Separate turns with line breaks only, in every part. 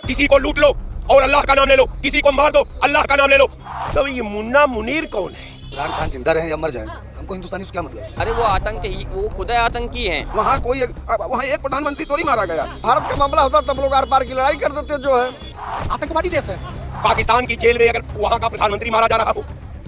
किसी को लूट लो और अल्लाह का नाम ले लो, किसी को मार दो अल्लाह का नाम ले लो। तो ये मुन्ना मुनीर कौन है?
इमरान खान जिंदा रहे या मर जाए, हमको हिंदुस्तानी से क्या मतलब?
अरे वो आतंकी, वो खुद आतंकी हैं।
वहाँ वहाँ एक प्रधानमंत्री तो नहीं मारा गया। भारत का मामला होता तब लोग आर पार की लड़ाई कर देते। जो है आतंकवादी देश है।
पाकिस्तान की जेल में अगर वहाँ का प्रधानमंत्री मारा जा रहा हो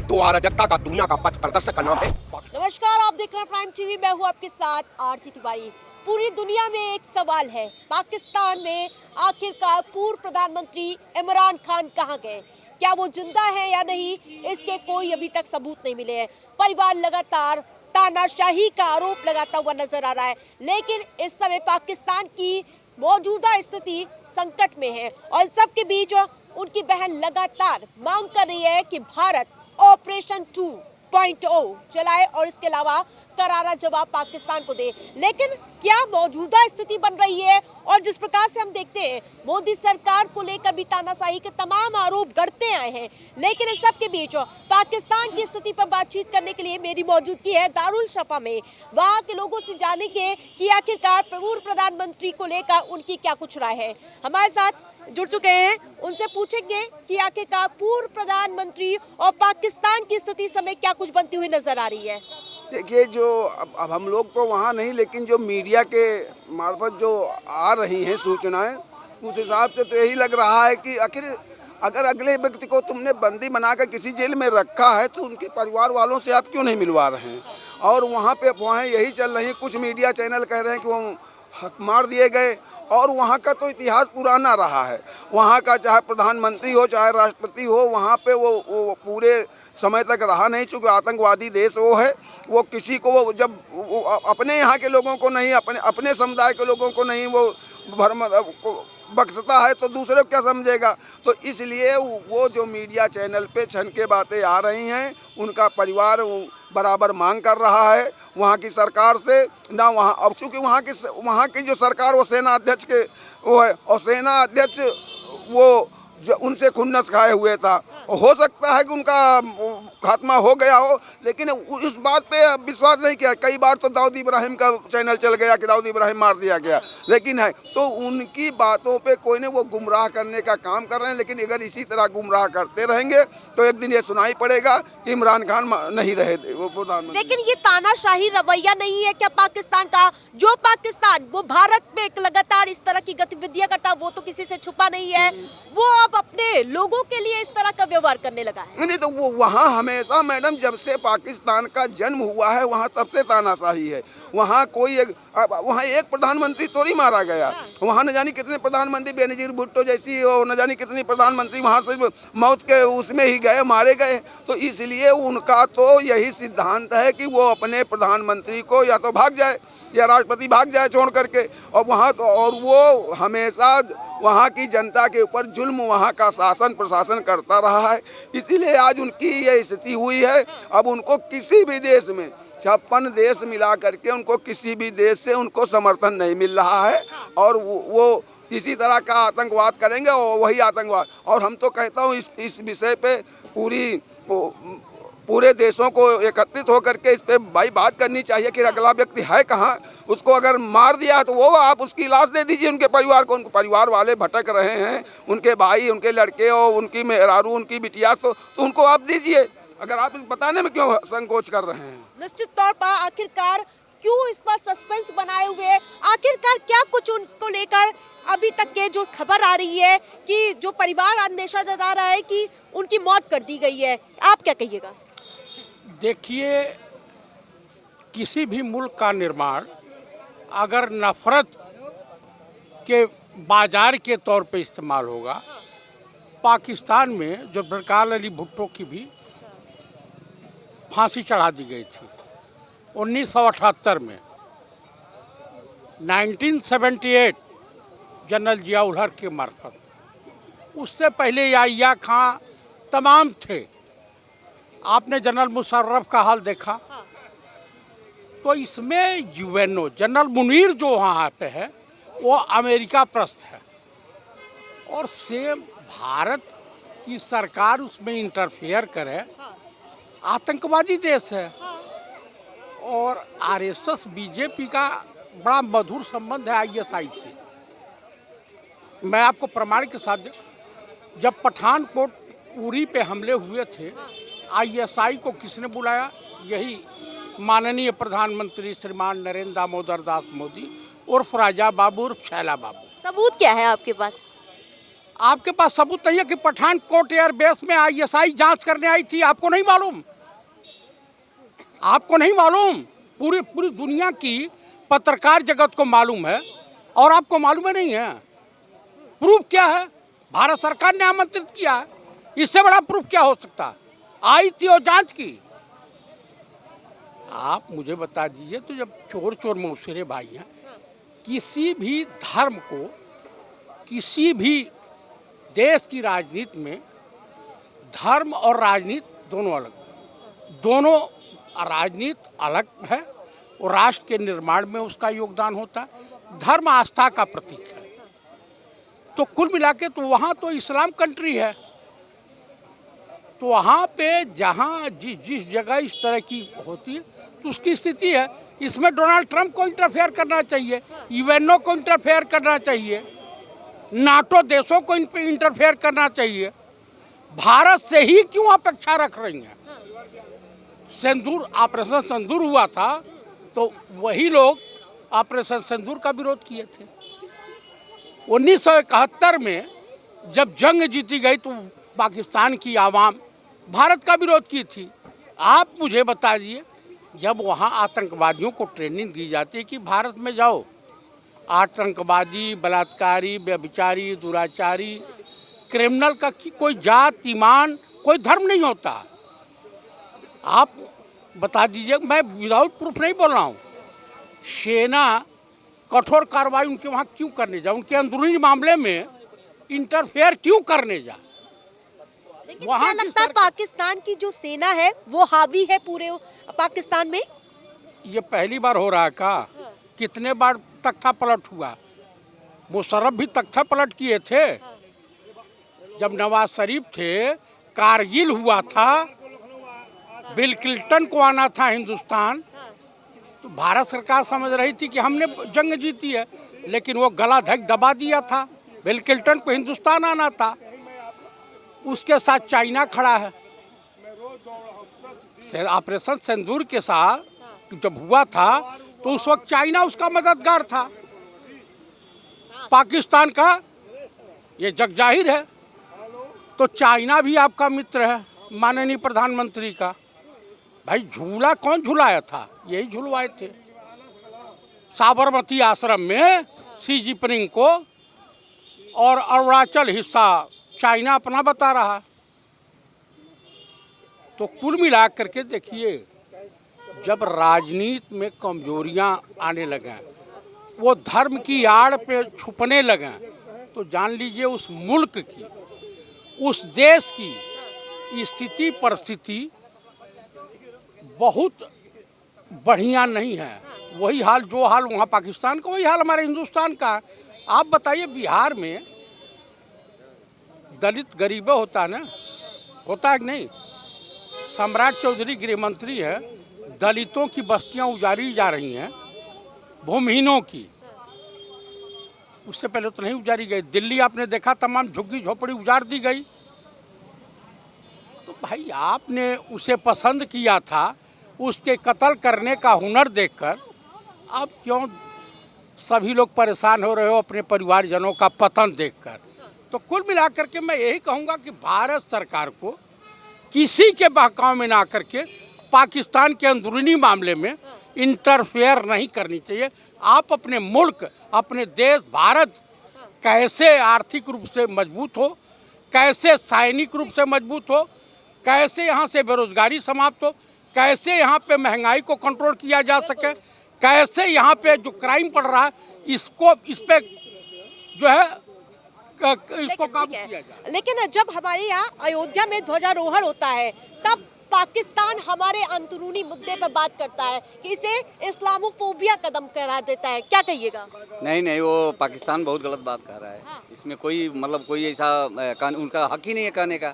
तो अराजकता का दुनिया का पथ प्रदर्शक का नाम है।
नमस्कार, आप देख रहे हैं प्राइम टीवी। मैं हूँ आपके साथ आरती तिवारी। पूरी दुनिया में एक सवाल है, पाकिस्तान में आखिरकार पूर्व प्रधानमंत्री इमरान खान कहाँ गए? क्या वो जिंदा है या नहीं, इसके कोई अभी तक सबूत नहीं मिले हैं। परिवार लगातार तानाशाही का आरोप लगाता हुआ नजर आ रहा है, लेकिन इस समय पाकिस्तान की मौजूदा स्थिति संकट में है और इन सब के बीच उनकी बहन लगातार मांग कर रही है कि भारत ऑपरेशन 2.0 चलाए और इसके अलावा करारा जवाब पाकिस्तान को दे। लेकिन क्या मौजूदा स्थिति बन रही है? और जिस प्रकार से हम देखते हैं मोदी सरकार को लेकर भी तानाशाही के तमाम आरोप गढ़ते आए हैं, लेकिन इन सब के बीच पाकिस्तान की स्थिति पर बातचीत करने के लिए मेरी मौजूदगी है दारुल शफा में। वहाँ के लोगों से जानेंगे कि आखिरकार पूर्व प्रधानमंत्री को लेकर उनकी क्या कुछ राय है। हमारे साथ जुड़ चुके हैं, उनसे पूछेंगे कि आखिरकार पूर्व प्रधानमंत्री और पाकिस्तान की स्थिति समय क्या कुछ बनती हुई नजर आ रही है।
देखिए, जो अब हम लोग तो वहाँ नहीं, लेकिन जो मीडिया के मार्फत जो आ रही हैं सूचनाएं, उस हिसाब से तो यही लग रहा है कि आखिर अगर अगले व्यक्ति को तुमने बंदी बनाकर किसी जेल में रखा है तो उनके परिवार वालों से आप क्यों नहीं मिलवा रहे हैं? और वहाँ पे अफवाहें यही चल रही हैं। कुछ मीडिया चैनल कह रहे हैं कि वो मार दिए गए, और वहाँ का तो इतिहास पुराना रहा है। वहाँ का चाहे प्रधानमंत्री हो चाहे राष्ट्रपति हो, वहाँ पे वो पूरे समय तक रहा नहीं, चूँकि आतंकवादी देश वो है। वो किसी को वो जब वो अपने यहाँ के लोगों को नहीं, अपने समुदाय के लोगों को नहीं वो बख्शता है तो दूसरे को क्या समझेगा? तो इसलिए वो जो मीडिया चैनल पे छन के बातें आ रही हैं, उनका परिवार बराबर मांग कर रहा है वहाँ की सरकार से ना। वहाँ अब चूँकि वहाँ की जो सरकार वो सेना अध्यक्ष के वो है, और सेना अध्यक्ष वो जो उनसे खुन्नस खाए हुए था। हो सकता है कि उनका खात्मा हो गया हो, लेकिन इस बात पे विश्वास नहीं किया। कई बार तो दाऊद इब्राहिम का चैनल चल गया कि दाऊद इब्राहिम मार दिया गया, लेकिन है तो उनकी बातों पे कोई नहीं, वो गुमराह करने का काम कर रहे हैं। लेकिन अगर इसी तरह गुमराह करते रहेंगे तो एक दिन ये सुनाई पड़ेगा कि इमरान खान नहीं रहे वो प्रधानमंत्री।
लेकिन ये तानाशाही रवैया नहीं है क्या पाकिस्तान का? जो पाकिस्तान वो भारत में लगातार इस तरह की गतिविधियां करता, वो तो किसी से छुपा नहीं है। वो अब अपने लोगों के लिए इस तरह का व्यवहार करने लगा है।
नहीं तो वो वहाँ हमेशा, मैडम, जब से पाकिस्तान का जन्म हुआ है वहाँ सबसे तानाशाही है। वहाँ वहाँ एक प्रधानमंत्री तो नहीं मारा गया, वहाँ न जाने कितने प्रधानमंत्री, बेनजीर भुट्टो जैसी और न जाने कितनी प्रधानमंत्री वहाँ से मौत के उसमें ही गए, मारे गए। तो इसलिए उनका तो यही सिद्धांत है कि वो अपने प्रधानमंत्री को या तो भाग जाए या राष्ट्रपति भाग जाए छोड़ करके, और वहाँ तो और वो हमेशा वहाँ की जनता के ऊपर जुल्म, वहाँ का शासन प्रशासन करता रहा है। इसीलिए आज उनकी ये स्थिति हुई है। अब उनको किसी भी देश में 56 देश मिला करके उनको किसी भी देश से उनको समर्थन नहीं मिल रहा है, और वो इसी तरह का आतंकवाद करेंगे और वही आतंकवाद। और हम तो कहता हूँ इस विषय पे पूरे देशों को एकत्रित होकर के इस पे भाई बात करनी चाहिए कि अगला व्यक्ति है कहाँ। उसको अगर मार दिया तो वो आप उसकी लाश दे दीजिए उनके परिवार को। उनके परिवार वाले भटक रहे हैं, उनके भाई, उनके लड़के और उनकी मेहरारू, उनकी बिटिया, तो उनको आप दीजिए। अगर आप बताने में क्यों संकोच कर रहे हैं?
निश्चित तौर पर आखिरकार क्यों इस पर सस्पेंस बनाए हुए? आखिरकार क्या कुछ उनको लेकर अभी तक के जो खबर आ रही है कि जो परिवार अंदेशा जता रहा है कि उनकी मौत कर दी गई है, आप क्या कहिएगा?
देखिए, किसी भी मुल्क का निर्माण अगर नफरत के बाजार के तौर पे इस्तेमाल होगा, पाकिस्तान में जो बरकाल अली भुट्टो की भी फांसी चढ़ा दी गई थी 1978 में, 1978 जनरल जिया उल हक के मार्फत, उससे पहले याहिया खां तमाम थे। आपने जनरल मुशर्रफ का हाल देखा। तो इसमें यूएनओ जनरल मुनीर जो वहाँ पे है वो अमेरिका प्रस्थ है, और सेम भारत की सरकार उसमें इंटरफेयर करे, आतंकवादी देश है। और आरएसएस बीजेपी का बड़ा मधुर संबंध है आईएसआई से। मैं आपको प्रमाण के साथ जब पठानकोट उरी पे हमले हुए थे, आईएसआई को किसने बुलाया? यही माननीय प्रधानमंत्री श्रीमान नरेंद्र दामोदर दास मोदी उर्फ राजा बाबू उर्फ छैला बाबू।
सबूत क्या है आपके पास?
आपके पास सबूत नहीं है कि पठानकोट एयरबेस में आईएसआई जांच करने आई थी? आपको नहीं मालूम? आपको नहीं मालूम? पूरी पूरी दुनिया की पत्रकार जगत को मालूम है और आपको मालूम है नहीं है। प्रूफ क्या है? भारत सरकार ने आमंत्रित किया है, इससे बड़ा प्रूफ क्या हो सकता? आई थी और जांच की। आप मुझे बता दीजिए, तो जब चोर चोर मौसेरे भाई हैं, किसी भी धर्म को, किसी भी देश की राजनीति में धर्म और राजनीति दोनों अलग, दोनों राजनीति अलग है और राष्ट्र के निर्माण में उसका योगदान होता है। धर्म आस्था का प्रतीक है। तो कुल मिला के तो वहाँ तो इस्लाम कंट्री है, तो वहाँ पे जहाँ जिस जगह इस तरह की होती है तो उसकी स्थिति है। इसमें डोनाल्ड ट्रंप को इंटरफेयर करना चाहिए, यूएनओ को इंटरफेयर करना चाहिए, नाटो देशों को इंटरफेयर करना चाहिए। भारत से ही क्यों अपेक्षा रख रही हैं? सिंदूर, ऑपरेशन सिंदूर हुआ था तो वही लोग ऑपरेशन सिंदूर का विरोध किए थे। 1971 में जब जंग जीती गई तो पाकिस्तान की आवाम भारत का विरोध की थी। आप मुझे बता दीजिए, जब वहाँ आतंकवादियों को ट्रेनिंग दी जाती है कि भारत में जाओ, आतंकवादी, बलात्कारी, व्यभिचारी, दुराचारी, क्रिमिनल का की कोई जात, ईमान, कोई धर्म नहीं होता। आप बता दीजिए, मैं विदाउट प्रूफ नहीं बोल रहा हूँ, सेना कठोर कार्रवाई उनके वहाँ क्यों करने जाए? उनके अंदरूनी मामले में इंटरफेयर क्यों करने जाए?
लेकिन क्या लगता है पाकिस्तान की जो सेना है वो हावी है पूरे पाकिस्तान में?
ये पहली बार हो रहा है का? कितने बार तख्ता पलट हुआ? मुशर्रफ भी तख्ता पलट किए थे। जब नवाज शरीफ थे, कारगिल हुआ था, बिल क्लिंटन को आना था हिंदुस्तान, तो भारत सरकार समझ रही थी कि हमने जंग जीती है, लेकिन वो गला धक दबा दिया था। बिल क्लिंटन को हिंदुस्तान आना था, उसके साथ चाइना खड़ा है। ऑपरेशन सिंदूर के साथ जब हुआ था तो उस वक्त चाइना उसका मददगार था। पाकिस्तान का ये जग जाहिर है। तो चाइना भी आपका मित्र है, माननीय प्रधानमंत्री का। भाई झूला कौन झुलाया था? यही झुलवाए थे साबरमती आश्रम में शी जिनपिंग को, और अरुणाचल हिस्सा चाइना अपना बता रहा। तो कुल मिला करके देखिए, जब राजनीति में कमजोरियां आने लगे, वो धर्म की आड़ पे छुपने लगे, तो जान लीजिए उस मुल्क की, उस देश की स्थिति परिस्थिति बहुत बढ़िया नहीं है। वही हाल, जो हाल वहाँ पाकिस्तान का, वही हाल हमारे हिंदुस्तान का। आप बताइए, बिहार में दलित गरीब होता है ना, होता है कि नहीं? सम्राट चौधरी गृह मंत्री है, दलितों की बस्तियां उजाड़ी जा रही हैं, भूमिहीनों की। उससे पहले तो नहीं उजाड़ी गई। दिल्ली आपने देखा, तमाम झुग्गी झोपड़ी उजाड़ दी गई। तो भाई आपने उसे पसंद किया था, उसके कत्ल करने का हुनर देखकर, अब क्यों सभी लोग परेशान हो रहे हो अपने परिवारजनों का पतन देखकर? तो कुल मिलाकर के मैं यही कहूँगा कि भारत सरकार को किसी के बहकाव में ना करके पाकिस्तान के अंदरूनी मामले में इंटरफेयर नहीं करनी चाहिए। आप अपने मुल्क, अपने देश भारत कैसे आर्थिक रूप से मजबूत हो, कैसे सैनिक रूप से मजबूत हो, कैसे यहाँ से बेरोजगारी समाप्त हो, कैसे यहाँ पे महंगाई को कंट्रोल किया जा सके, कैसे यहाँ पे जो क्राइम बढ़ रहा है इसको, इस पे जो है इसको काबू किया जाए।
लेकिन जब हमारे यहाँ अयोध्या में ध्वजारोहण होता है, तब पाकिस्तान हमारे अंदरूनी मुद्दे पर बात करता है कि इसे इस्लामोफोबिया कदम करार देता है। क्या कहिएगा?
नहीं, वो पाकिस्तान बहुत गलत बात कह रहा है। इसमें कोई मतलब कोई ऐसा उनका हक ही नहीं है कहने का।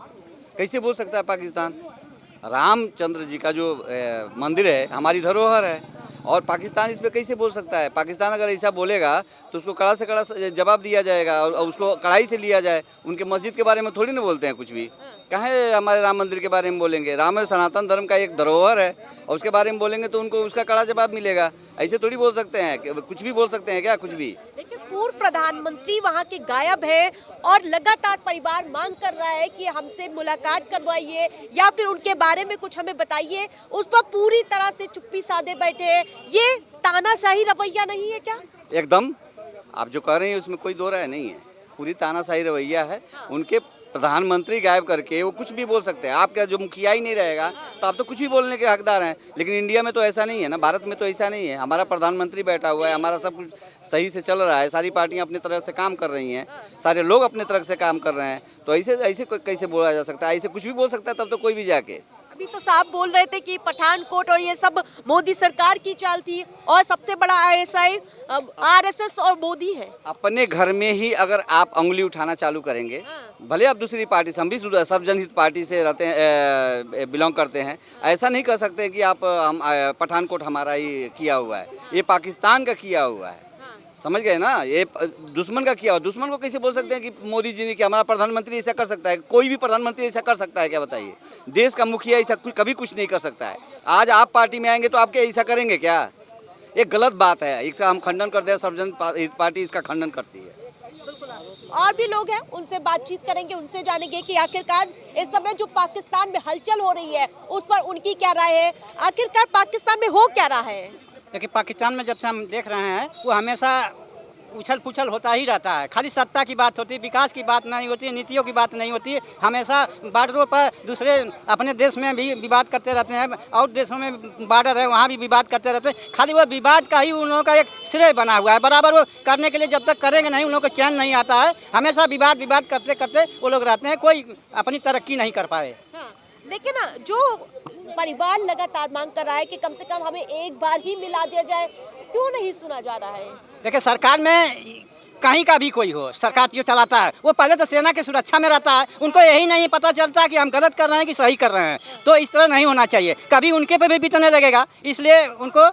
कैसे बोल सकता है पाकिस्तान? रामचंद्र जी का जो मंदिर है हमारी धरोहर है। और पाकिस्तान इस पे कैसे बोल सकता है? पाकिस्तान अगर ऐसा बोलेगा तो उसको कड़ा से कड़ा जवाब दिया जाएगा और उसको कड़ाई से लिया जाए। उनके मस्जिद के बारे में थोड़ी ना बोलते हैं कुछ भी। कहाँ हमारे राम मंदिर के बारे में बोलेंगे? राम सनातन धर्म का एक धरोहर है और उसके बारे में बोलेंगे तो उनको उसका कड़ा जवाब मिलेगा। ऐसे थोड़ी बोल सकते हैं, कुछ भी बोल सकते हैं क्या? कुछ भी।
लेकिन पूर्व प्रधानमंत्री वहाँ के गायब है और लगातार परिवार मांग कर रहा है कि हमसे मुलाकात करवाइए या फिर उनके बारे में कुछ हमें बताइए। उस पर पूरी तरह से चुप्पी साधे बैठे हैं। ये तानाशाही रवैया नहीं है क्या?
एकदम, आप जो कह रहे हैं उसमें कोई दो राय नहीं है। पूरी तानाशाही रवैया है। उनके प्रधानमंत्री गायब करके वो कुछ भी बोल सकते हैं। आपका जो मुखिया ही नहीं रहेगा तो आप तो कुछ भी बोलने के हकदार हैं। लेकिन इंडिया में तो ऐसा नहीं है ना, भारत में तो ऐसा नहीं है। हमारा प्रधानमंत्री बैठा हुआ है, हमारा सब कुछ सही से चल रहा है, सारी पार्टियां अपनी तरह से काम कर रही हैं, सारे लोग अपने तरह से काम कर रहे हैं। तो ऐसे कैसे बोला जा सकता है? ऐसे कुछ भी बोल सकता है तब तो कोई भी जाके।
अभी तो साहब बोल रहे थे कि पठानकोट और ये सब मोदी सरकार की चाल थी और सबसे बड़ा आईएसआई आरएसएस और मोदी है।
अपने घर में ही अगर आप उंगली उठाना चालू करेंगे, भले आप दूसरी पार्टी से, हम भी सब जनहित पार्टी से रहते हैं, बिलोंग करते हैं, ऐसा नहीं कर सकते कि आप पठानकोट हमारा ही किया हुआ है, ये पाकिस्तान का किया हुआ है। समझ गए ना? ये दुश्मन का किया हुआ। दुश्मन को कैसे बोल सकते हैं कि मोदी जी ने किया? हमारा प्रधानमंत्री ऐसा कर सकता है? कोई भी प्रधानमंत्री ऐसा कर सकता है क्या? बताइए। देश का मुखिया ऐसा कभी कुछ नहीं कर सकता है। आज आप पार्टी में आएंगे तो आप क्या ऐसा करेंगे क्या? ये गलत बात है, इसका हम खंडन करते हैं। सर्वजन पार्टी इसका खंडन करती है।
और भी लोग हैं, उनसे बातचीत करेंगे, उनसे जानेंगे कि आखिरकार इस समय जो पाकिस्तान में हलचल हो रही है उस पर उनकी क्या राय है। आखिरकार पाकिस्तान में हो क्या रहा है?
देखिए, पाकिस्तान में जब से हम देख रहे हैं वो हमेशा उछल पुछल होता ही रहता है। खाली सत्ता की बात होती है, विकास की बात नहीं होती है, नीतियों की बात नहीं होती है। हमेशा बॉर्डरों पर दूसरे अपने देश में भी विवाद करते रहते हैं और देशों में बॉर्डर है वहाँ भी विवाद करते रहते हैं। खाली वो विवाद का ही उन लोगों का एक श्रेय बना हुआ है। बराबर वो करने के लिए जब तक करेंगे नहीं उन लोगों को चैन नहीं आता है। हमेशा विवाद करते करते वो लोग रहते हैं, कोई अपनी तरक्की नहीं कर पाए।
लेकिन जो परिवार लगातार मांग कर रहा है कि कम से कम हमें एक बार ही मिला दिया जाए, क्यों नहीं सुना जा रहा है?
देखिए, सरकार में कहीं का भी कोई हो, सरकार जो चलाता है वो पहले तो सेना की सुरक्षा में रहता है। उनको यही नहीं पता चलता कि हम गलत कर रहे हैं कि सही कर रहे हैं। तो इस तरह नहीं होना चाहिए, कभी उनके पे भी बीतने लगेगा। इसलिए उनको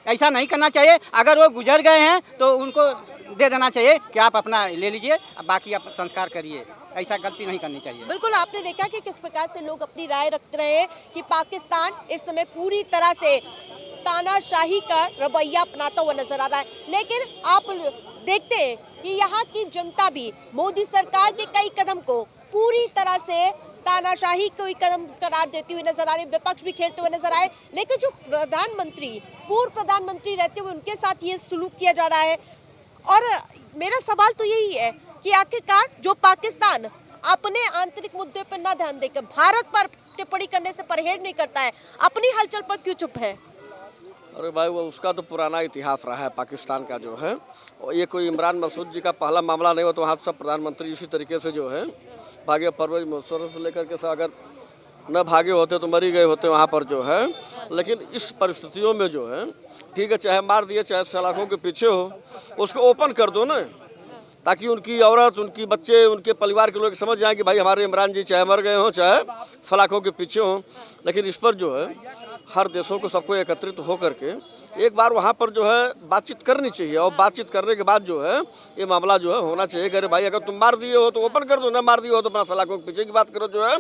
ऐसा नहीं करना चाहिए। अगर वो गुजर गए हैं तो उनको दे देना चाहिए कि आप अपना ले लीजिए, बाकी आप संस्कार करिए। ऐसा गलती नहीं करनी चाहिए।
बिल्कुल, आपने देखा कि किस प्रकार से लोग अपनी राय रख रहे हैं कि पाकिस्तान इस समय पूरी तरह से तानाशाही का रवैया अपनाता हुआ नजर आ रहा है। लेकिन आप देखते हैं कि यहाँ की जनता भी मोदी सरकार के कई कदम को पूरी तरह से तानाशाही कोई कदम करार देती हुई नजर आ रही है। विपक्ष भी खेलते हुए नजर आए। लेकिन जो पूर्व प्रधानमंत्री रहते हुए उनके साथ ये सलूक किया जा रहा है। और मेरा सवाल तो यही है कि आखिरकार जो पाकिस्तान अपने आंतरिक मुद्दे पर ना ध्यान देकर भारत पर टिप्पणी करने से परहेज नहीं करता है, अपनी हलचल पर क्यों चुप है?
अरे भाई, वो उसका तो पुराना इतिहास रहा है पाकिस्तान का जो है। और ये कोई इमरान मसूद जी का पहला मामला नहीं हो। तो वहाँ सब प्रधानमंत्री इसी तरीके से जो है भागे। परवेज मुशर्रफ से लेकर के अगर न भागे होते तो मर ही गए होते वहाँ पर जो है। लेकिन इस परिस्थितियों में जो है, ठीक है, चाहे मार दिए चाहे सलाखों के पीछे हो, उसको ओपन कर दो ना, ताकि उनकी औरत, उनकी बच्चे, उनके परिवार के लोग समझ जाएं कि भाई हमारे इमरान जी चाहे मर गए हों चाहे सलाखों के पीछे हों। लेकिन इस पर जो है हर देशों को सबको एकत्रित हो करके एक बार वहाँ पर जो है बातचीत करनी चाहिए। और बातचीत करने के बाद जो है ये मामला जो है होना चाहिए। अरे भाई, अगर तुम मार दिए हो तो ओपन कर दो, ना मार दिए हो तो अपना सलाखों के पीछे की बात करो। जो है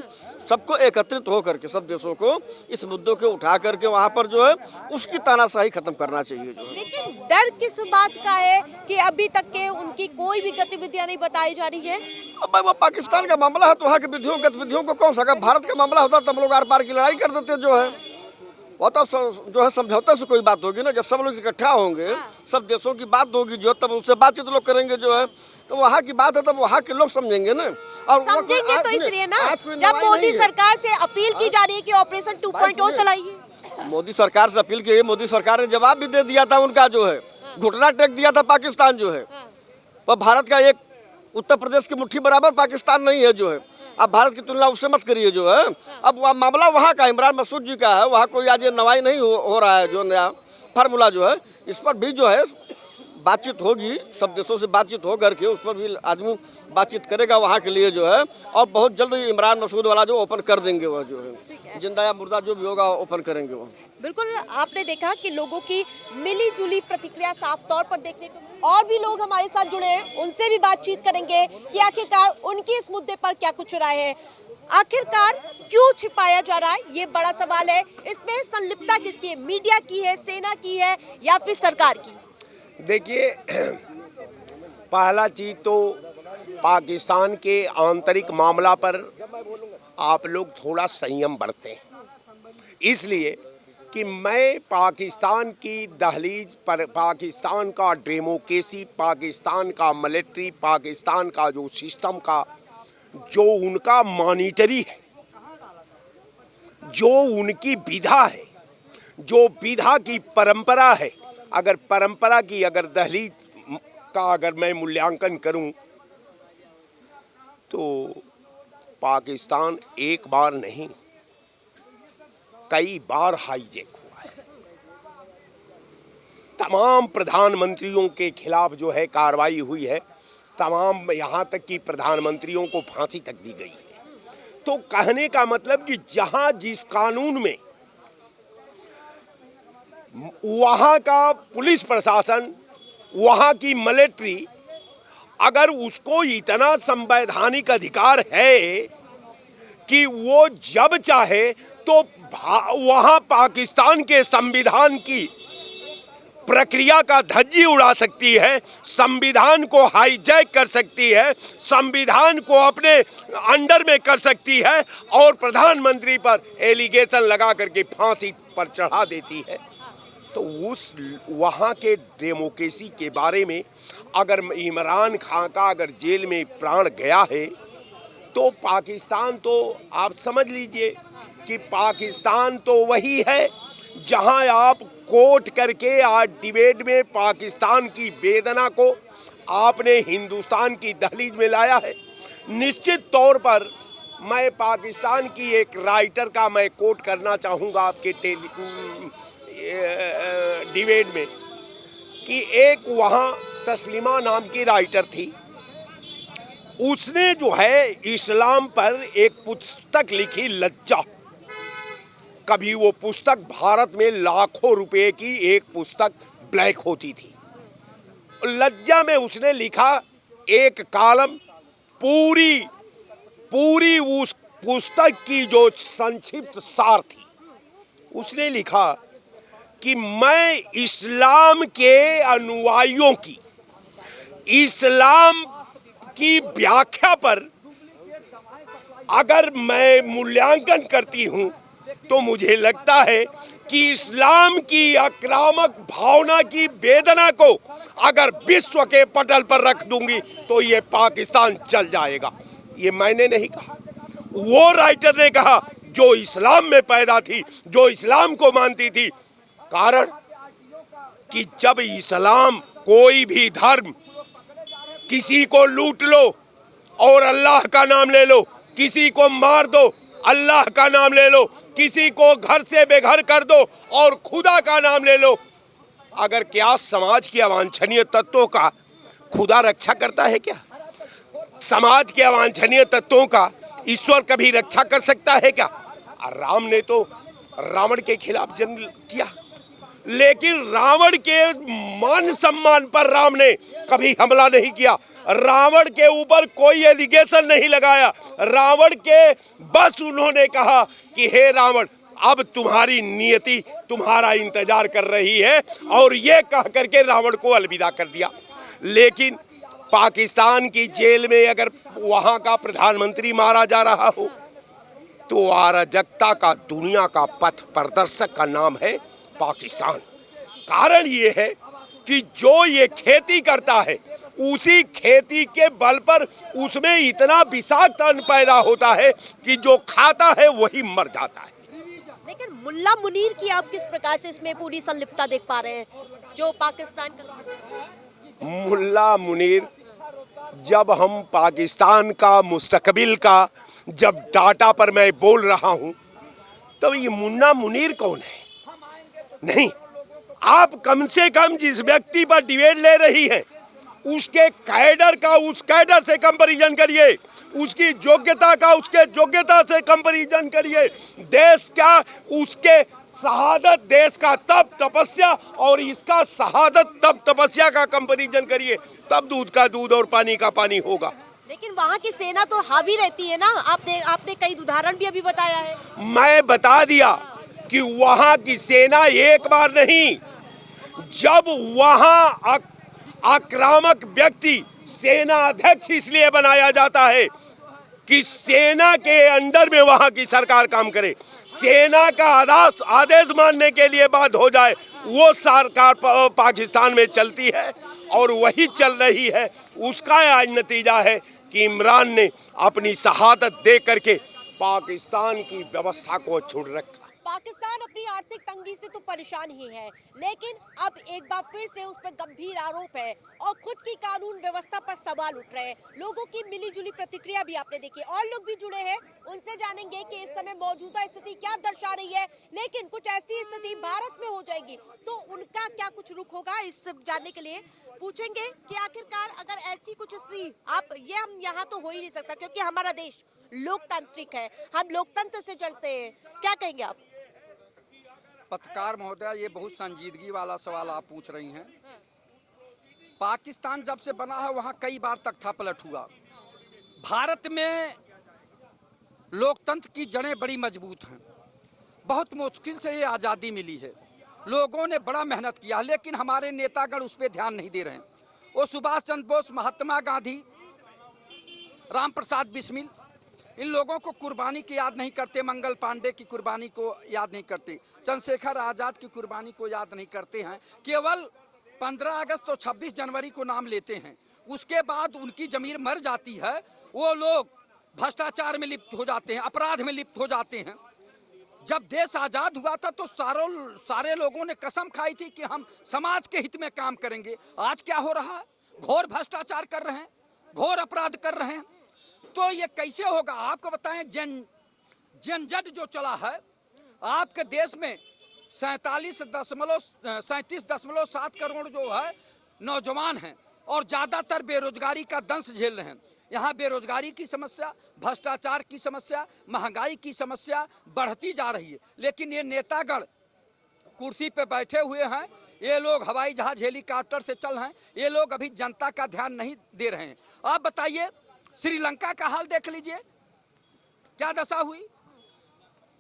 सबको एकत्रित हो करके, सब देशों को इस मुद्दों को उठा करके वहाँ पर जो है उसकी तानाशाही खत्म करना चाहिए। जो है
लेकिन डर किस बात का है कि अभी तक के उनकी कोई भी गतिविधियां नहीं बताई जा रही है?
अब वो पाकिस्तान का मामला है तो वहाँ की गतिविधियों को कौन सा? अगर भारत का मामला होता तो हम लोग आर पार की लड़ाई कर देते। जो है वो तो जो है समझौते से कोई बात होगी ना। जब सब लोग इकट्ठा होंगे, सब देशों की बात होगी जो, तब उससे बातचीत लोग करेंगे। जो है तो वहाँ की बात है, तब वहाँ के लोग समझेंगे ना। और
समझेंगे तो इसलिए ना, जब मोदी सरकार से अपील की जा रही है कि ऑपरेशन 2.0 चलाइए।
मोदी सरकार से अपील की, मोदी सरकार ने जवाब भी दे दिया था। उनका जो है घुटना टेक दिया था पाकिस्तान जो है। वह भारत का एक उत्तर प्रदेश की मुट्ठी बराबर पाकिस्तान नहीं है। जो है अब भारत की तुलना उससे मत करिए। जो है अब वह मामला वहाँ का इमरान मसूद जी का है। वहाँ कोई आज नवाई नहीं हो रहा है। जो नया फार्मूला जो है इस पर भी जो है बातचीत होगी, सब देशों से बातचीत हो करके उस पर भी आदमी बातचीत करेगा वहाँ के लिए जो है, और बहुत जल्द इमरान मसूद वाला जो ओपन कर देंगे, वह जो है जिंदा या मुर्दा जो भी होगा ओपन करेंगे वो।
बिल्कुल, आपने देखा कि लोगों की मिली जुली प्रतिक्रिया साफ तौर पर देखने को, और भी लोग हमारे साथ जुड़े हैं, उनसे भी बातचीत करेंगे कि आखिरकार उनकी इस मुद्दे पर क्या कुछ राय है। आखिरकार क्यों छिपाया जा रहा है, ये बड़ा सवाल है। इसमें संलिप्तता किसकी है, मीडिया की है, सेना की है, या फिर सरकार की?
देखिए, पहला चीज तो पाकिस्तान के आंतरिक मामला पर आप लोग थोड़ा संयम बरतें, इसलिए कि मैं पाकिस्तान की दहलीज पर, पाकिस्तान का डेमोक्रेसी, पाकिस्तान का मिलिट्री, पाकिस्तान का जो सिस्टम का जो उनका मॉनिटरी है, जो उनकी विधा है, जो विधा की परंपरा है, अगर परंपरा की अगर दहलीज का अगर मैं मूल्यांकन करूं तो पाकिस्तान एक बार नहीं कई बार हाईजैक हुआ है। तमाम प्रधानमंत्रियों के खिलाफ जो है कार्रवाई हुई है, तमाम यहाँ तक कि प्रधानमंत्रियों को फांसी तक दी गई है। तो कहने का मतलब कि जहाँ जिस कानून में वहाँ का पुलिस प्रशासन, वहाँ की मिलिट्री, अगर उसको इतना संवैधानिक अधिकार है कि वो जब चाहे तो वहाँ पाकिस्तान के संविधान की प्रक्रिया का धज्जी उड़ा सकती है, संविधान को हाईजैक कर सकती है, संविधान को अपने अंडर में कर सकती है और प्रधानमंत्री पर एलिगेशन लगा करके फांसी पर चढ़ा देती है। तो उस वहाँ के डेमोक्रेसी के बारे में अगर इमरान खान का अगर जेल में प्राण गया है तो पाकिस्तान तो आप समझ लीजिए कि पाकिस्तान तो वही है जहाँ आप कोट करके आज डिबेट में पाकिस्तान की वेदना को आपने हिंदुस्तान की दहलीज में लाया है। निश्चित तौर पर मैं पाकिस्तान की एक राइटर का मैं कोट करना चाहूँगा आपके डिबेट में कि एक वहाँ तस्लीमा नाम की राइटर थी, उसने जो है इस्लाम पर एक पुस्तक लिखी, लज्जा। कभी वो पुस्तक भारत में लाखों रुपए की एक पुस्तक ब्लैक होती थी। लज्जा में उसने लिखा एक कॉलम, पूरी उस पुस्तक की जो संक्षिप्त सार थी, उसने लिखा कि मैं इस्लाम के अनुयायियों की, इस्लाम की व्याख्या पर अगर मैं मूल्यांकन करती हूं तो मुझे लगता है कि इस्लाम की आक्रामक भावना की वेदना को अगर विश्व के पटल पर रख दूंगी तो ये पाकिस्तान चल जाएगा। ये मैंने नहीं कहा, वो राइटर ने कहा जो इस्लाम में पैदा थी, जो इस्लाम को मानती थी। कारण कि जब इस्लाम, कोई भी धर्म, किसी को लूट लो और अल्लाह का नाम ले लो, किसी को मार दो, अल्लाह का नाम ले लो, किसी को घर से बेघर कर दो और खुदा का नाम ले लो, अगर क्या समाज के अवांछनीय तत्वों का खुदा रक्षा करता है? क्या समाज के अवांछनीय तत्वों का ईश्वर कभी रक्षा कर सकता है क्या? राम ने तो रावण के खिलाफ जंग किया, लेकिन रावण के मान सम्मान पर राम ने कभी हमला नहीं किया, रावण के ऊपर कोई एलिगेशन नहीं लगाया। रावण के बस उन्होंने कहा कि हे रावण, अब तुम्हारी नियति तुम्हारा इंतजार कर रही है, और ये कह करके रावण को अलविदा कर दिया। लेकिन पाकिस्तान की जेल में अगर वहाँ का प्रधानमंत्री मारा जा रहा हो तो अराजकता का दुनिया का पथ प्रदर्शक का नाम है पाकिस्तान। कारण ये है कि जो ये खेती करता है, उसी खेती के बल पर उसमें इतना विषाक्त अन्न पैदा होता है कि जो खाता है वही मर जाता है।
लेकिन मुल्ला मुनीर की आप किस प्रकार से इसमें पूरी संलिप्तता देख पा रहे हैं, जो पाकिस्तान का?
मुल्ला मुनीर, जब हम पाकिस्तान का मुस्तकबिल का जब डाटा पर मैं बोल रहा हूं, तब ये मुन्ना मुनीर कौन है? नहीं, आप कम से कम जिस व्यक्ति पर डिबेट ले रही हैं उसके कैडर का उस कैडर से कंपैरिजन करिए, उसकी योग्यता का उसके योग्यता से कंपैरिजन करिए, देश का उसके शहादत, देश का तप तपस्या और इसका शहादत तप तपस्या का कंपैरिजन करिए, तब दूध का दूध और पानी का पानी होगा।
लेकिन वहाँ की सेना तो हावी रहती है ना, आपने कई उदाहरण भी अभी बताया है।
मैं बता दिया कि वहाँ की सेना एक बार नहीं, जब वहाँ आक्रामक व्यक्ति सेना अध्यक्ष इसलिए बनाया जाता है कि सेना के अंडर में वहाँ की सरकार काम करे, सेना का आदेश मानने के लिए बाध्य हो जाए, वो सरकार पाकिस्तान में चलती है और वही चल रही है। उसका आज नतीजा है कि इमरान ने अपनी शहादत दे करके पाकिस्तान की व्यवस्था को छोड़ रखा।
पाकिस्तान अपनी आर्थिक तंगी से तो परेशान ही है, लेकिन अब एक बार फिर से उस पर गंभीर आरोप है और खुद की कानून व्यवस्था पर सवाल उठ रहे हैं। लोगों की मिलीजुली प्रतिक्रिया भी आपने देखी, और लोग भी जुड़े हैं, उनसे जानेंगे कि इस समय मौजूदा स्थिति क्या दर्शा रही है। लेकिन कुछ ऐसी स्थिति भारत में हो जाएगी तो उनका क्या कुछ रुख होगा, इस जानने के लिए पूछेंगे कि आखिरकार अगर ऐसी कुछ स्थिति हम यहाँ तो हो ही नहीं सकता, क्योंकि हमारा देश लोकतांत्रिक है, हम लोकतंत्र से चलते हैं। क्या कहेंगे आप?
पत्रकार महोदय, ये बहुत संजीदगी वाला सवाल आप पूछ रही हैं। पाकिस्तान जब से बना है वहाँ कई बार तख्तापलट हुआ। भारत में लोकतंत्र की जड़ें बड़ी मजबूत हैं, बहुत मुश्किल से ये आज़ादी मिली है, लोगों ने बड़ा मेहनत किया, लेकिन हमारे नेतागण उस पर ध्यान नहीं दे रहे हैं। वो सुभाष चंद्र बोस, महात्मा गांधी, राम प्रसाद बिस्मिल, इन लोगों को कुर्बानी की याद नहीं करते, मंगल पांडे की कुर्बानी को याद नहीं करते, चंद्रशेखर आज़ाद की कुर्बानी को याद नहीं करते हैं। केवल 15 अगस्त और 26 जनवरी को नाम लेते हैं, उसके बाद उनकी जमीर मर जाती है। वो लोग भ्रष्टाचार में लिप्त हो जाते हैं, अपराध में लिप्त हो जाते हैं। जब देश आज़ाद हुआ था तो सारे लोगों ने कसम खाई थी कि हम समाज के हित में काम करेंगे। आज क्या हो रहा है? घोर भ्रष्टाचार कर रहे हैं, घोर अपराध कर रहे हैं। तो ये कैसे होगा? आपको बताएं, जनजट जो चला है आपके देश में 37.7 करोड़ जो है नौजवान हैं और ज़्यादातर बेरोजगारी का दंश झेल रहे हैं। यहाँ बेरोजगारी की समस्या, भ्रष्टाचार की समस्या, महंगाई की समस्या बढ़ती जा रही है, लेकिन ये नेतागण कुर्सी पे बैठे हुए हैं। ये लोग हवाई जहाज हेलीकॉप्टर से चल रहे हैं, ये लोग अभी जनता का ध्यान नहीं दे रहे हैं। आप बताइए, श्रीलंका का हाल देख लीजिए, क्या दशा हुई।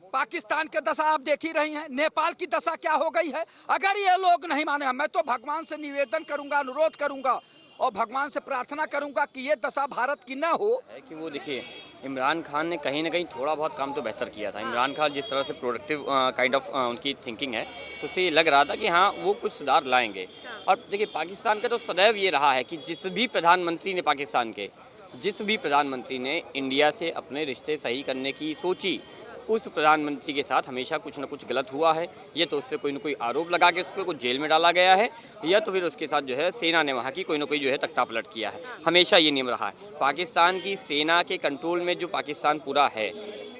पाकिस्तान की दशा आप देख ही रही हैं, नेपाल की दशा क्या हो गई है। अगर ये लोग नहीं माने, मैं तो भगवान से निवेदन करूंगा, अनुरोध करूंगा और भगवान से प्रार्थना करूंगा कि ये दशा भारत की न हो।
है कि वो देखिए, इमरान खान ने कहीं ना कहीं थोड़ा बहुत काम तो बेहतर किया था। इमरान खान जिस तरह से प्रोडक्टिव काइंड ऑफ उनकी थिंकिंग है, तो उससे लग रहा था कि हाँ वो कुछ सुधार लाएंगे। और देखिए, पाकिस्तान का तो सदैव ये रहा है कि जिस भी प्रधानमंत्री ने इंडिया से अपने रिश्ते सही करने की सोची, उस प्रधानमंत्री के साथ हमेशा कुछ न कुछ गलत हुआ है। ये तो उस पर कोई न कोई आरोप लगा के उस पर कुछ जेल में डाला गया है, या तो फिर उसके साथ जो है सेना ने वहाँ की कोई न कोई जो है तख्तापलट किया है। हमेशा ये नियम रहा है। पाकिस्तान की सेना के कंट्रोल में जो पाकिस्तान पूरा है,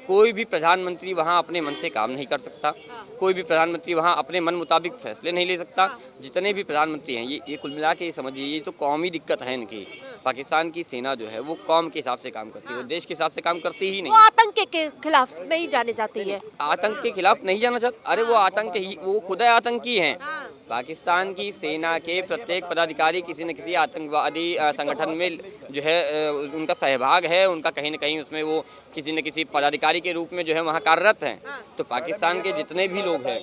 कोई भी प्रधानमंत्री वहाँ अपने मन से काम नहीं कर सकता, कोई भी प्रधानमंत्री वहाँ अपने मन मुताबिक फैसले नहीं ले सकता। जितने भी प्रधानमंत्री हैं, ये कुल मिला के समझिए, ये तो कौमी दिक्कत है इनकी। पाकिस्तान की सेना जो है वो कौम के हिसाब से काम करती है, वो देश के हिसाब से काम करती ही नहीं।
वो आतंक के खिलाफ नहीं जाने चाहती है।
आतंक के खिलाफ नहीं जाना चाहती? अरे वो आतंक ही, वो खुद आतंकी हैं। पाकिस्तान की सेना के प्रत्येक पदाधिकारी किसी न किसी आतंकवादी संगठन में जो है उनका सहभाग है, उनका कहीं न कहीं उसमें वो किसी न किसी पदाधिकारी के रूप में जो है वहाँ कार्यरत हैं। तो पाकिस्तान के जितने भी लोग हैं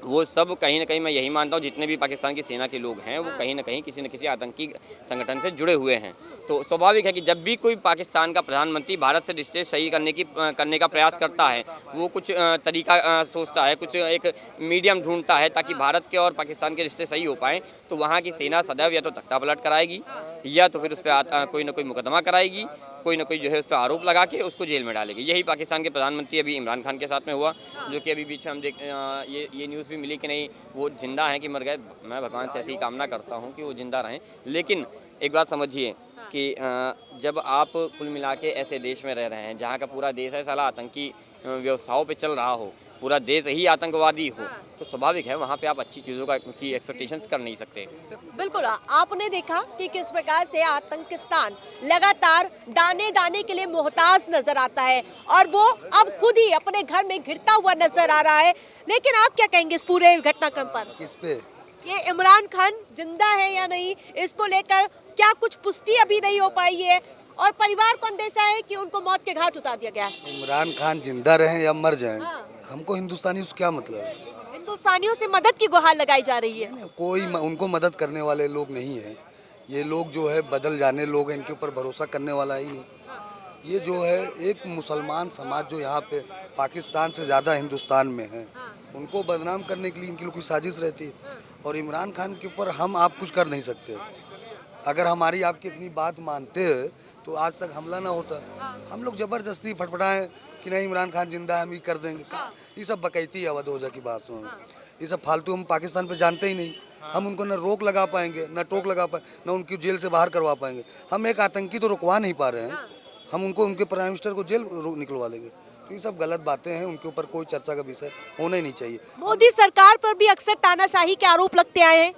वो सब कहीं ना कहीं, मैं यही मानता हूँ, जितने भी पाकिस्तान की सेना के लोग हैं वो कहीं ना कहीं किसी न किसी आतंकी संगठन से जुड़े हुए हैं। तो स्वाभाविक है कि जब भी कोई पाकिस्तान का प्रधानमंत्री भारत से रिश्ते सही करने का प्रयास करता है, वो कुछ तरीका सोचता है, कुछ एक मीडियम ढूंढता है ताकि भारत के और पाकिस्तान के रिश्ते सही हो पाएँ, तो वहाँ की सेना सदैव या तो तख्तापलट कराएगी या तो फिर उस पर कोई ना कोई मुकदमा कराएगी, कोई ना कोई जो है उस पर आरोप लगा के उसको जेल में डालेगी। यही पाकिस्तान के प्रधानमंत्री अभी इमरान खान के साथ में हुआ, जो कि अभी बीच में हम ये न्यूज़ भी मिली कि नहीं वो जिंदा हैं कि मर गए। मैं भगवान से ऐसी कामना करता हूँ कि वो जिंदा रहें, लेकिन एक बात समझिए कि जब आप कुल मिला के ऐसे देश में रह रहे हैं जहाँ का पूरा देश है साला आतंकी व्यवस्थाओं पे चल रहा हो, पूरा देश ही आतंकवादी हो, तो स्वाभाविक है वहाँ पे आप अच्छी चीज़ों की एक्सपेक्टेशंस कर नहीं सकते।
बिल्कुल, आपने देखा कि किस प्रकार से आतंकिस्तान लगातार दाने दाने के लिए मोहताज नजर आता है और वो अब खुद ही अपने घर में घिरता हुआ नजर आ रहा है। लेकिन आप क्या कहेंगे इस पूरे घटनाक्रम पर?
किस पे?
ये इमरान खान जिंदा है या नहीं, इसको लेकर क्या कुछ पुष्टि अभी नहीं हो पाई है और परिवार को अंदेशा है कि उनको मौत के घाट उतार दिया गया है।
इमरान खान जिंदा रहे या मर जाएं, हमको हिंदुस्तानी से क्या मतलब है?
हिंदुस्तानियों से मदद की गुहार लगाई जा रही है।
कोई उनको मदद करने वाले लोग नहीं है। ये लोग जो है बदल जाने लोग हैं, इनके ऊपर भरोसा करने वाला ही नहीं। ये जो है एक मुसलमान समाज जो यहाँ पे पाकिस्तान से ज़्यादा हिंदुस्तान में है, उनको बदनाम करने के लिए इनकी लोग की साजिश रहती है। और इमरान खान के ऊपर हम आप कुछ कर नहीं सकते। अगर हमारी आपकी इतनी बात मानते हैं तो आज तक हमला ना होता। हम लोग ज़बरदस्ती फटफटाएं कि नहीं इमरान खान जिंदा है हम ये कर देंगे, ये सब बकैती अवध हो जाए की बात सुन। ये सब फालतू हम पाकिस्तान पे जानते ही नहीं। हम उनको न रोक लगा पाएंगे, न टोक लगा पाए, न उनकी जेल से बाहर करवा पाएंगे। हम एक आतंकी तो रुकवा नहीं पा रहे हैं, हम उनको उनके प्राइम मिनिस्टर को जेल निकलवा लेंगे। तो ये सब गलत बातें हैं, उनके ऊपर कोई चर्चा का विषय होना ही नहीं चाहिए।
मोदी सरकार पर भी अक्सर तानाशाही के आरोप लगते आए हैं।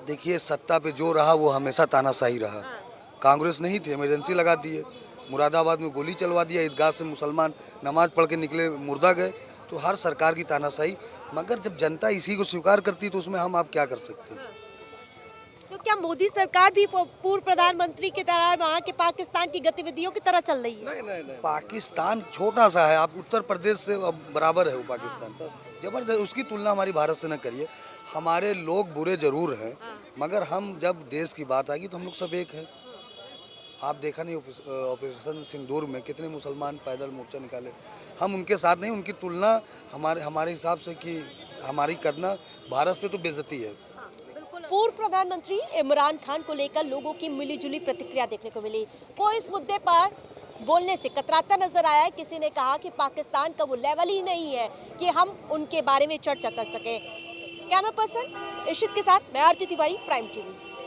देखिए, सत्ता पे जो रहा वो हमेशा तानाशाही रहा। कांग्रेस नहीं थी, इमरजेंसी लगा दी है, मुरादाबाद में गोली चलवा दिया, ईदगाह से मुसलमान नमाज पढ़ के निकले मुर्दा गए। तो हर सरकार की तानाशाही, मगर जब जनता इसी को स्वीकार करती तो उसमें हम आप क्या कर सकते हैं?
तो क्या मोदी सरकार भी पूर्व प्रधानमंत्री की तरह वहाँ के पाकिस्तान की गतिविधियों की तरह चल रही है?
नहीं। पाकिस्तान छोटा सा है, आप उत्तर प्रदेश से बराबर है वो पाकिस्तान। जबरदस्त, उसकी तुलना हमारी भारत से न करिए। हमारे लोग बुरे जरूर हैं, मगर हम जब देश की बात आएगी तो हम लोग सब एक हैं। आप देखा नहीं ऑपरेशन सिंदूर में कितने मुसलमान पैदल मोर्चा निकाले। हम उनके साथ नहीं, उनकी तुलना हमारे हिसाब से कि हमारी करना भारत से तो बेइज्जती है।
पूर्व प्रधानमंत्री इमरान खान को लेकर लोगों की मिलीजुली प्रतिक्रिया देखने को मिली। कोई इस मुद्दे पर बोलने से कतराता नजर आया। किसी ने कहा कि पाकिस्तान का वो लेवल ही नहीं है कि हम उनके बारे में चर्चा कर सकें। कैमरा पर्सन इशित के साथ मैं आरती तिवारी, प्राइम टीवी।